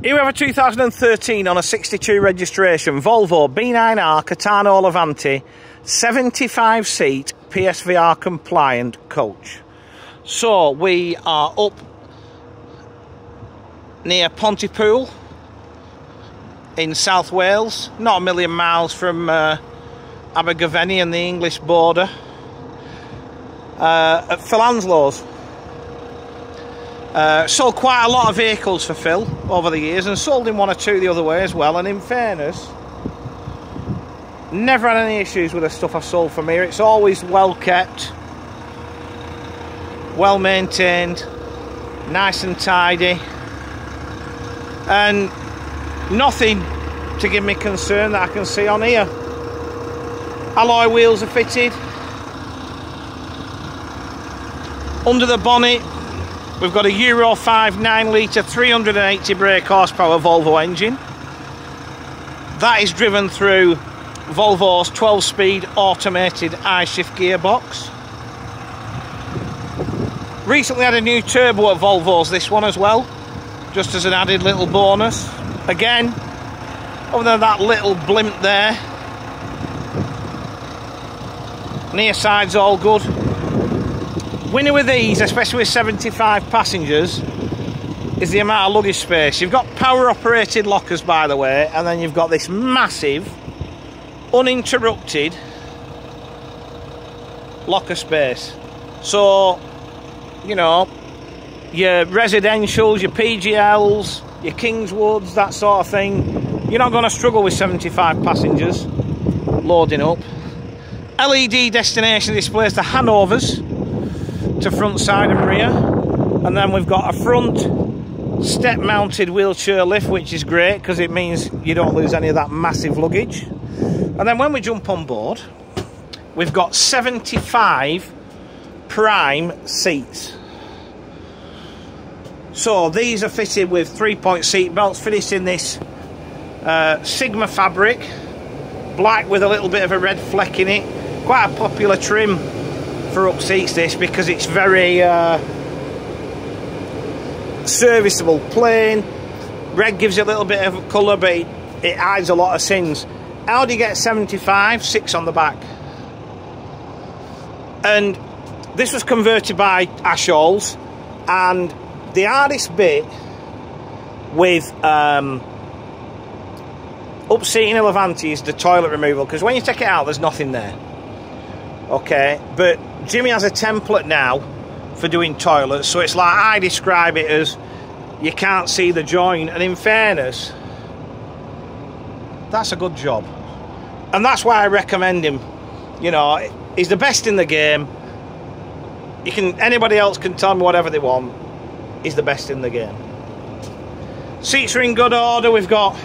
Here we have a 2013 on a 62 registration Volvo B9R Caetano Levante 75-seat PSVR compliant coach. So we are up near Pontypool in South Wales, not a million miles from Abergavenny and the English border, at Phil Anslow's. Sold quite a lot of vehicles for Phil over the years, and sold him one or two the other way as well. And in fairness, never had any issues with the stuff I've sold from here. It's always well kept, well maintained, nice and tidy, and nothing to give me concern that I can see on here. Alloy wheels are fitted. Under the bonnet, we've got a Euro 5 9-litre 380 brake horsepower Volvo engine. That is driven through Volvo's 12-speed automated I-shift gearbox. Recently had a new turbo at Volvo's, this one as well, just as an added little bonus. Again, other than that little blimp there, near side's all good. Winner with these, especially with 75 passengers, is the amount of luggage space. You've got power operated lockers, by the way, and then you've got this massive uninterrupted locker space. So, you know, your residentials, your PGLs, your Kingswoods, that sort of thing, you're not going to struggle with 75 passengers loading up. LED destination displays the handovers to front, side and rear, and then we've got a front step mounted wheelchair lift, which is great because it means you don't lose any of that massive luggage. And then when we jump on board, we've got 75 prime seats. So these are fitted with 3-point seat belts, finished in this Sigma fabric, black with a little bit of a red fleck in it. Quite a popular trim for up seats, this, because it's very serviceable. Plain red gives it a little bit of colour, but it hides a lot of sins. How do you get 75? 6 on the back. And this was converted by Asholes, and the hardest bit with up seating a Levante is the toilet removal, because when you take it out there's nothing there. Okay, but Jimmy has a template now for doing toilets, so it's like I describe it as you can't see the joint, and in fairness, that's a good job. And that's why I recommend him. You know, he's the best in the game. Anybody else can tell me whatever they want. He's the best in the game. Seats are in good order. We've got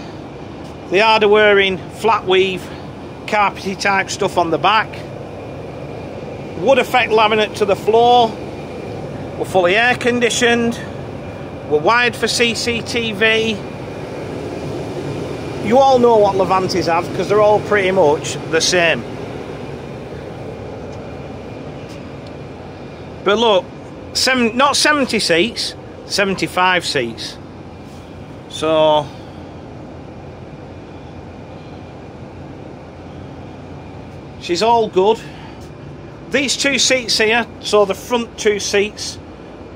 the harder wearing flat weave carpety type stuff on the back. Wood effect laminate to the floor. We're fully air conditioned. We're wired for CCTV. You all know what Levantes have because they're all pretty much the same. But look, not 70 seats, 75 seats. So she's all good. These two seats here, so the front two seats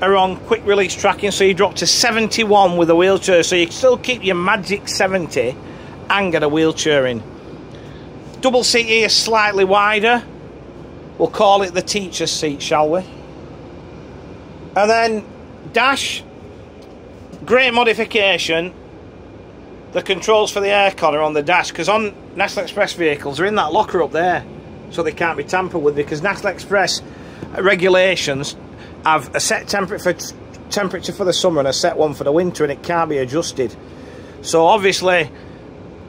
are on quick release tracking, so you drop to 71 with a wheelchair, so you still keep your magic 70 and get a wheelchair in. Double seat here, slightly wider. We'll call it the teacher's seat, shall we? And then dash, great modification. The controls for the aircon are on the dash, because on National Express vehicles, they're in that locker up there, so they can't be tampered with, because National Express regulations have a set temperature for the summer and a set one for the winter, and it can't be adjusted. So obviously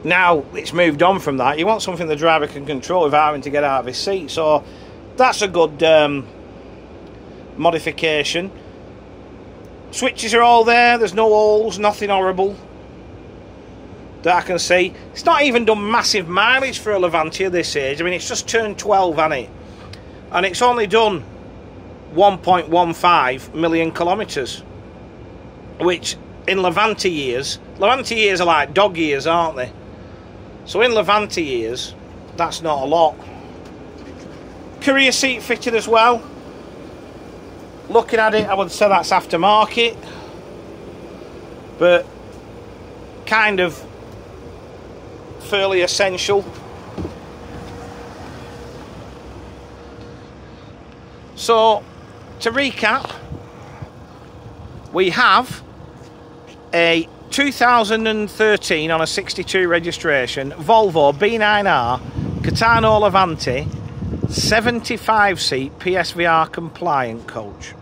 now it's moved on from that. You want something the driver can control without having to get out of his seat, so that's a good modification. Switches are all there, there's no holes, nothing horrible that I can see. It's not even done massive mileage for a Levante at this age. I mean, it's just turned 12, hasn't it? And it's only done 1.15 million kilometres, which in Levante years are like dog years, aren't they? So in Levante years, that's not a lot. Courier seat fitted as well. Looking at it, I would say that's aftermarket, but kind of fairly essential. So to recap, we have a 2013 on a 62 registration Volvo B9R Caetano Levante 75 seat PSVR compliant coach.